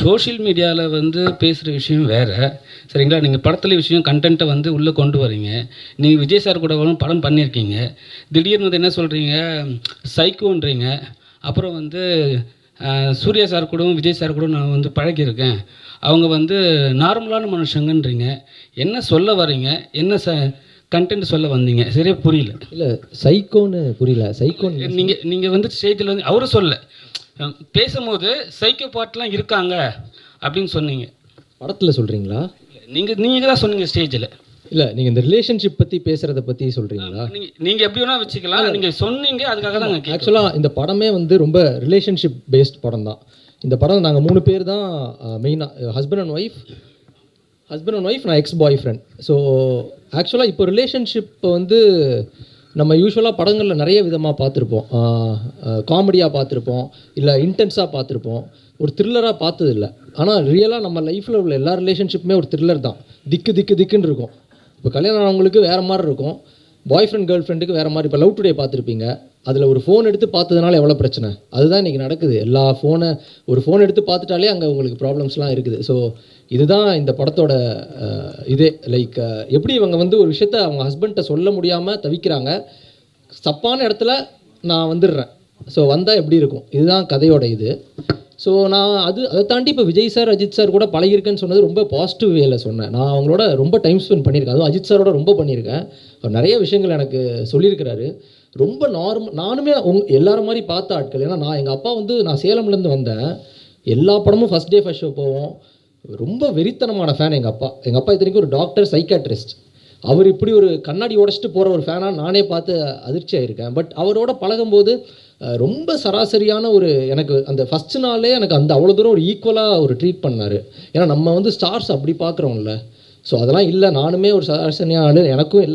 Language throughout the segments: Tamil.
சோஷியல் மீடியாவில் வந்து பேசுகிற விஷயம் வேறு, சரிங்களா? நீங்கள் படத்தில் விஷயம் கண்டென்ட்டை வந்து உள்ளே கொண்டு வரீங்க. நீங்கள் விஜய் சார் கூட படம் பண்ணியிருக்கீங்க. திடீர்னு வந்து என்ன சொல்கிறீங்க, சைக்கோன்றீங்க. அப்புறம் வந்து சூர்யா சார் கூடவும் விஜய் சார் கூட நான் வந்து பழகியிருக்கேன், அவங்க வந்து நார்மலான மனுஷங்கன்றீங்க. என்ன சொல்ல வரீங்க? என்ன கண்டென்ட் சொல்ல வந்தீங்க? சரியாக புரியல. இல்லை, சைக்கோன்னு புரியல. சைக்கோன்னு நீங்கள் வந்து ஸ்டேஜில் வந்து அவரும் சொல்ல பேசும்போது சைக்கோ பாட்லாம் இருக்காங்க அப்படின்னு சொன்னீங்க. படத்தில் சொல்கிறீங்களா? நீங்கள் தான் சொன்னீங்க ஸ்டேஜில். இல்லை, நீங்கள் இந்த ரிலேஷன்ஷிப் பற்றி பேசுகிறத பற்றி சொல்கிறீங்களா? நீங்கள் எப்படி வேணால் வச்சுக்கலாம். நீங்கள் சொன்னீங்க, அதுக்காக தான். ஆக்சுவலாக இந்த படமே வந்து ரொம்ப ரிலேஷன்ஷிப் பேஸ்ட் படம் தான். இந்த படம் நாங்கள் 3 பேர் தான் மெயினாக, ஹஸ்பண்ட் அண்ட் ஒய்ஃப், நான் எக்ஸ் பாய் ஃப்ரெண்ட். ஸோ ஆக்சுவலாக இப்போ ரிலேஷன்ஷிப் வந்து நம்ம யூஸ்வலாக படங்களில் நிறைய விதமாக பார்த்துருப்போம். காமெடியாக பார்த்துருப்போம், இல்லை இன்டென்ஸாக பார்த்துருப்போம், ஒரு த்ரில்லராக பார்த்ததில்லை. ஆனால் ரியலாக நம்ம லைஃப்பில் உள்ள எல்லா ரிலேஷன்ஷிப்புமே ஒரு த்ரில்லர் தான். திக்குன்னு இருக்கும். இப்போ கல்யாணம் ஆனவங்களுக்கு வேறு மாதிரி இருக்கும், பாய் ஃப்ரெண்ட் கேர்ள் ஃப்ரெண்டுக்கு வேறு மாதிரி. இப்போ லவ் டுடே பார்த்துருப்பீங்க, அதில் ஒரு ஃபோன் எடுத்து பார்த்ததுனால எவ்வளோ பிரச்சனை. அதுதான் இன்றைக்கி நடக்குது. ஒரு ஃபோன் எடுத்து பார்த்துட்டாலே அங்கே உங்களுக்கு ப்ராப்ளம்ஸ்லாம் இருக்குது. ஸோ இதுதான் இந்த படத்தோட இதே. லைக் எப்படி இவங்க வந்து ஒரு விஷயத்த அவங்க ஹஸ்பண்ட்டை சொல்ல முடியாமல் தவிக்கிறாங்க, தப்பான இடத்துல நான் வந்துடுறேன், ஸோ வந்தால் எப்படி இருக்கும், இதுதான் கதையோட இது. ஸோ நான் அதை தாண்டி இப்போ விஜய் சார் அஜித் சார் கூட பழகிருக்கேன்னு சொன்னது ரொம்ப பாசிட்டிவ் வேல சொன்னேன். நான் அவங்களோட ரொம்ப டைம் ஸ்பெண்ட் பண்ணியிருக்கேன், அதுவும் அஜித் சாரோட ரொம்ப பண்ணியிருக்கேன். அவர் நிறைய விஷயங்கள் எனக்கு சொல்லியிருக்கிறாரு. ரொம்ப நானுமே எல்லாரும் மாதிரி பார்த்த ஆட்கள். ஏன்னா எங்கள் அப்பா வந்து நான் சேலம்லேருந்து வந்தேன், எல்லா படமும் ஃபஸ்ட் டே ஃபஸ்ட் ஷோ போவோம். ரொம்ப வெறித்தனமான ஃபேன் எங்கள் அப்பா இத்தனைக்கும் ஒரு டாக்டர், சைக்காட்ரிஸ்ட். அவர் இப்படி ஒரு கண்ணாடி உடச்சிட்டு போகிற ஒரு ஃபேனாக நானே பார்த்து அதிர்ச்சி ஆகியிருக்கேன். பட் அவரோட பழகும்போது ரொம்ப சராசரியான எனக்கு அந்த ஃபஸ்ட்டு நாளே எனக்கு அவ்வளோ தூரம் ஒரு ஈக்குவலாக ஒரு ட்ரீட் பண்ணார். ஏன்னா நம்ம வந்து ஸ்டார்ஸ் அப்படி பார்க்குறோம்ல. ஸோ அதெல்லாம் இல்லை, நானுமே ஒரு சராசரியான ஆள், எனக்கும்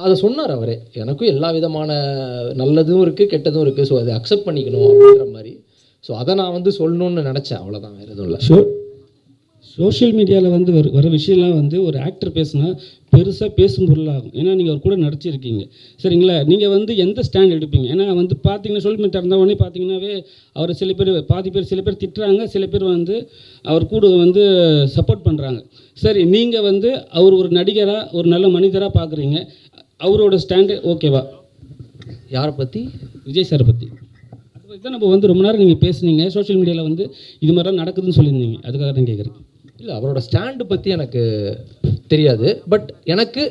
அதை சொன்னார் அவரே, எனக்கும் எல்லா விதமான நல்லதும் இருக்குது கெட்டதும் இருக்குது, ஸோ அதை அக்செப்ட் பண்ணிக்கணும் அப்படின்ற மாதிரி. ஸோ அதை நான் வந்து சொல்லணுன்னு நினச்சேன், அவ்வளோதான், வேறு எதுவும் இல்லை. சோஷியல் மீடியாவில் வந்து வர விஷயம்லாம் வந்து ஒரு ஆக்டர் பேசுனா பெருசாக பேசும் பொருளாகும். ஏன்னா நீங்கள் அவர் கூட நடிச்சிருக்கீங்க, சரிங்களா? நீங்கள் வந்து எந்த ஸ்டாண்ட் எடுப்பீங்க? ஏன்னா வந்து பார்த்தீங்கன்னா சோஷியல் மீடியா இருந்தால் உடனே பார்த்தீங்கன்னாவே அவரை சில பேர் திட்டுறாங்க, சில பேர் வந்து அவர் கூட வந்து சப்போர்ட் பண்ணுறாங்க. சரி, நீங்கள் வந்து அவர் ஒரு நடிகராக, ஒரு நல்ல மனிதராக பார்க்குறீங்க, அவரோட ஸ்டாண்டு ஓகேவா? யாரை பற்றி? விஜய் சாரை பற்றி. அதை பற்றி தான் நம்ம வந்து ரொம்ப நேரம் நீங்கள் பேசுனீங்க. சோஷியல் மீடியாவில் வந்து இது மாதிரிலாம் நடக்குதுன்னு சொல்லியிருந்தீங்க, அதுக்காக தான் கேட்குறேன். இல்லை, அவரோட ஸ்டாண்டு பற்றி எனக்கு தெரியாது. பட் எனக்கு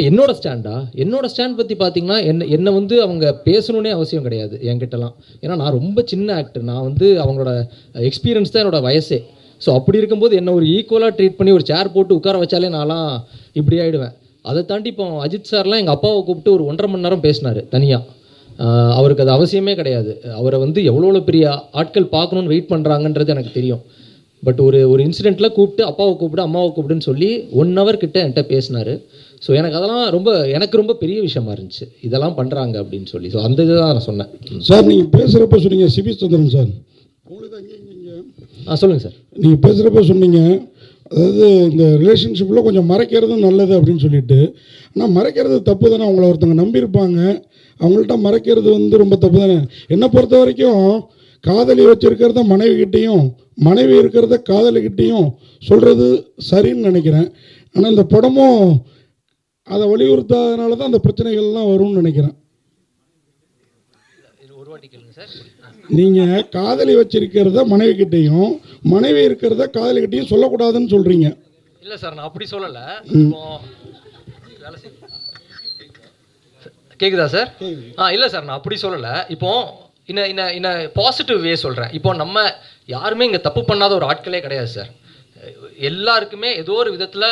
என்னோட ஸ்டாண்ட் பற்றி பார்த்தீங்கன்னா என்னை வந்து அவங்க பேசணுன்னே அவசியம் கிடையாது என்கிட்டலாம். ஏன்னா நான் ரொம்ப சின்ன ஆக்டர், நான் வந்து அவங்களோட எக்ஸ்பீரியன்ஸ் தான் என்னோடய வயசே. ஸோ அப்படி இருக்கும்போது என்னை ஒரு ஈக்குவலாக ட்ரீட் பண்ணி ஒரு சேர் போட்டு உட்கார வச்சாலே நான்லாம் இப்படி ஆகிடுவேன். அதை தாண்டி இப்போ அஜித் சார்லாம் எங்கள் அப்பாவை கூப்பிட்டு ஒரு 1.5 மணி நேரம் பேசினார் தனியாக. அவருக்கு அது அவசியமே கிடையாது. அவரை வந்து எவ்வளோ பெரிய ஆட்கள் பார்க்கணுன்னு வெயிட் பண்ணுறாங்கன்றது எனக்கு தெரியும். பட் ஒரு இன்சிடெண்ட்டில் அப்பாவை கூப்பிட்டு அம்மாவை கூப்பிடுன்னு சொல்லி 1 hour கிட்ட என்கிட்ட பேசினார். ஸோ எனக்கு ரொம்ப பெரிய விஷயமா இருந்துச்சு, இதெல்லாம் பண்ணுறாங்க அப்படின்னு சொல்லி. ஸோ அந்த இதுதான் நான் சொன்னேன். சார், நீங்கள் பேசுகிறப்ப சொன்னீங்க, சிபி சந்திரன் சார் உங்களுக்கு தான் இங்கே சொல்லுங்கள் சார். நீங்கள் பேசுகிறப்ப சொன்னீங்க, அதாவது இந்த ரிலேஷன்ஷிப்பில் கொஞ்சம் மறைக்கிறதும் நல்லது அப்படின்னு சொல்லிட்டு. ஆனால் மறைக்கிறது தப்பு தானே? அவங்கள ஒருத்தவங்க நம்பியிருப்பாங்க, அவங்கள்ட்ட மறைக்கிறது வந்து ரொம்ப தப்பு தானே? என்னை பொறுத்த வரைக்கும் காதலி வச்சுருக்கிறத மனைவிக்கிட்டேயும், மனைவி இருக்கிறத காதலிக்கிட்டேயும் சொல்கிறது சரின்னு நினைக்கிறேன். ஆனால் இந்த படமும் அதை வலியுறுத்தாதனால தான் அந்த பிரச்சனைகள்லாம் வரும்னு நினைக்கிறேன். நீங்கள் காதலி வச்சிருக்கிறத மனைவிக்கிட்டேயும், மனைவி இருக்கிறத காதலிக்கிட்டேயும் சொல்லக்கூடாதுன்னு சொல்கிறீங்க. இல்லை சார், நான் அப்படி சொல்லலை. கேட்குதா சார்? இல்லை சார், நான் அப்படி சொல்லலை. இப்போ இன்ன பாசிட்டிவ் வே சொல்கிறேன். இப்போ நம்ம யாருமே இங்கே தப்பு பண்ணாத ஒரு ஆட்களே கிடையாது சார். எல்லாருக்குமே ஏதோ ஒரு விதத்தில்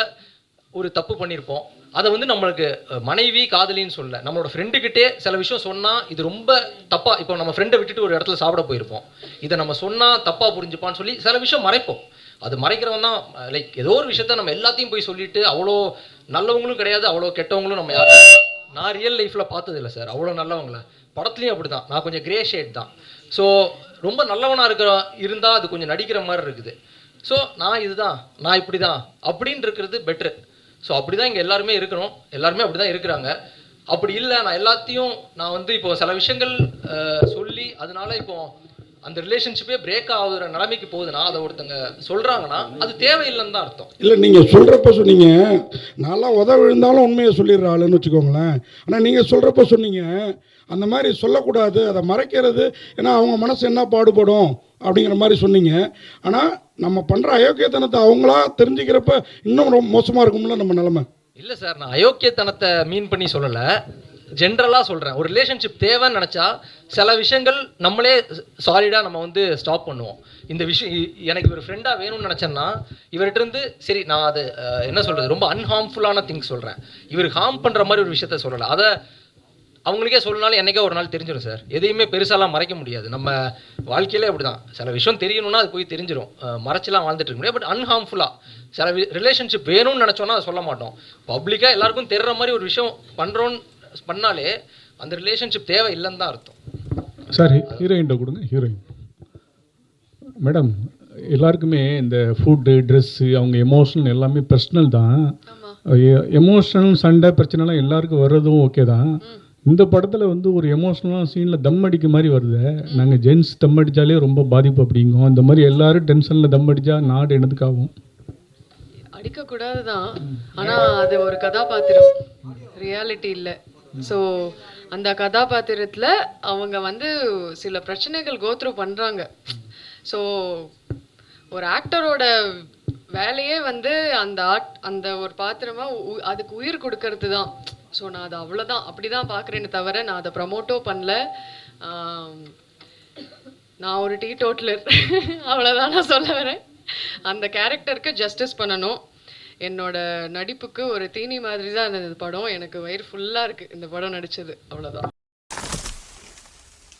ஒரு தப்பு பண்ணியிருப்போம். அதை வந்து நம்மளுக்கு மனைவி காதலின்னு சொல்ல, நம்மளோட ஃப்ரெண்டுக்கிட்டே சில விஷயம் சொன்னால் இது ரொம்ப தப்பாக, இப்போ நம்ம ஃப்ரெண்டை விட்டுட்டு ஒரு இடத்துல சாப்பிட போயிருப்போம், இதை நம்ம சொன்னால் தப்பாக புரிஞ்சுப்பான்னு சொல்லி சில விஷயம் மறைப்போம். அது மறைக்கிறவன் தான் லைக் ஏதோ ஒரு விஷயத்த நம்ம எல்லாத்தையும் போய் சொல்லிட்டு, அவ்வளோ நல்லவங்களும் கிடையாது, அவ்வளோ கெட்டவங்களும் நம்ம நான் ரியல் லைஃப்பில் பார்த்ததில்லை சார் அவ்வளோ நல்லவங்கள. படத்துலையும் அப்படி தான், நான் கொஞ்சம் கிரே ஷேட் தான். ஸோ ரொம்ப நல்லவனாக இருந்தால் அது கொஞ்சம் நடிக்கிற மாதிரி இருக்குது. ஸோ நான் இப்படி தான் அப்படின்னு இருக்கிறது பெட்ரு. ஸோ அப்படி தான் இங்கே எல்லாருமே இருக்கணும், எல்லாருமே அப்படி தான் இருக்கிறாங்க. அப்படி இல்லை, நான் எல்லாத்தையும் நான் வந்து இப்போ சில விஷயங்கள் சொல்லி அதனால இப்போ அந்த ரிலேஷன்ஷிப்பே பிரேக் ஆகுற நிலைமைக்கு போகுதுன்னா அதை ஒருத்தங்க சொல்கிறாங்கன்னா அது தேவையில்லைன்னு தான் அர்த்தம். இல்லை நீங்கள் சொல்கிறப்ப சொன்னீங்க நான்லாம் விழுந்தாலும் உண்மையை சொல்லிடுற ஆளுன்னு வச்சுக்கோங்களேன். ஆனால் நீங்கள் சொல்கிறப்ப சொன்னீங்க அந்த மாதிரி சொல்லக்கூடாது, அதை மறைக்கிறது, ஏன்னா அவங்க மனசு என்ன பாடுபடும் அப்படிங்கிற மாதிரி சொன்னீங்க. ஆனால் நம்ம பண்ணுற அயோக்கியத்தனத்தை அவங்களா தெரிஞ்சுக்கிறப்ப இன்னும் ரொம்ப மோசமாக இருக்கும்ல நம்ம நிலமை. இல்லை சார், நான் அயோக்கியத்தனத்தை மீன் பண்ணி சொல்லலை, ஜென்ரலாக சொல்கிறேன். ஒரு ரிலேஷன்ஷிப் தேவைன்னு நினச்சா சில விஷயங்கள் நம்மளே சாலிடாக நம்ம வந்து ஸ்டாப் பண்ணுவோம். இந்த விஷயம் எனக்கு இவர் ஃப்ரெண்டாக வேணும்னு நினச்சேன்னா இவர்கிட்ட இருந்து சரி நான் அது என்ன சொல்கிறது ரொம்ப அன்ஹார்ம்ஃபுல்லான திங்ஸ் சொல்கிறேன், இவர் ஹார்ம் பண்ணுற மாதிரி ஒரு விஷயத்த சொல்லலை. அதை அவங்களுக்கே சொல்லனாலும் என்றைக்கே ஒரு நாள் தெரிஞ்சிடும் சார். எதையுமே பெருசாலாம் மறைக்க முடியாது. நம்ம வாழ்க்கையிலே அப்படி தான், சில விஷயம் தெரியணும்னா அது போய் தெரிஞ்சிடும், மறைச்சிலாம் வாழ்ந்துட்டு இருக்க முடியாது. பட் அன்ஹார்ம்ஃபுல்லாக சில ரிலேஷன்ஷிப் வேணும்னு நினச்சோன்னா அதை சொல்ல மாட்டோம். பப்ளிக்காக எல்லாருக்கும் தெரிகிற மாதிரி ஒரு விஷயம் பண்ணாலே அந்த ரிலேஷன்ஷிப் தேவை இல்லைன்னு தான் அர்த்தம். சார் ஹீரோயின்ட்ட கொடுங்க. ஹீரோயின் மேடம், எல்லாருக்குமே இந்த ஃபுட்டு ட்ரெஸ்ஸு அவங்க எமோஷனல் எல்லாமே பர்சனல் தான். எமோஷனல் சண்டை பிரச்சனைலாம் எல்லாருக்கும் வர்றதும் ஓகே தான். இந்த படத்தில் வந்து ஒரு எமோஷனலான சீனில் தம் அடிக்க மாதிரி வருது. நாங்கள் ஜென்ஸ் தம் அடித்தாலே ரொம்ப பாதிப்பு அப்படிங்கும். இந்த மாதிரி எல்லாரும் டென்ஷனில் தம் அடித்தா நாடு என்னதுக்காகும்? அடிக்கக்கூடாது தான், ஆனால் அது ஒரு கதாபாத்திரம், ரியாலிட்டி இல்லை. ஸோ அந்த கதாபாத்திரத்தில் அவங்க வந்து சில பிரச்சனைகள் கோத்ரூ பண்ணுறாங்க. ஸோ ஒரு ஆக்டரோட வேலையே வந்து அந்த ஒரு பாத்திரமாக அதுக்கு உயிர் கொடுக்கறது தான். ஸோ நான் அதை அவ்வளோதான் அப்படி தான் பார்க்குறேன்னு தவிர நான் அதை ப்ரமோட்டோ பண்ணல. நான் ஒரு டீ டோட்டலர் அவ்வளோதான் நான் சொல்ல வரேன். அந்த கேரக்டருக்கு ஜஸ்டிஸ் பண்ணணும். என்னோட நடிப்புக்கு ஒரு தீனி மாதிரி தான் இந்த படம். எனக்கு வயிறு ஃபுல்லாக இருக்குது இந்த படம் நடித்தது, அவ்வளோதான்.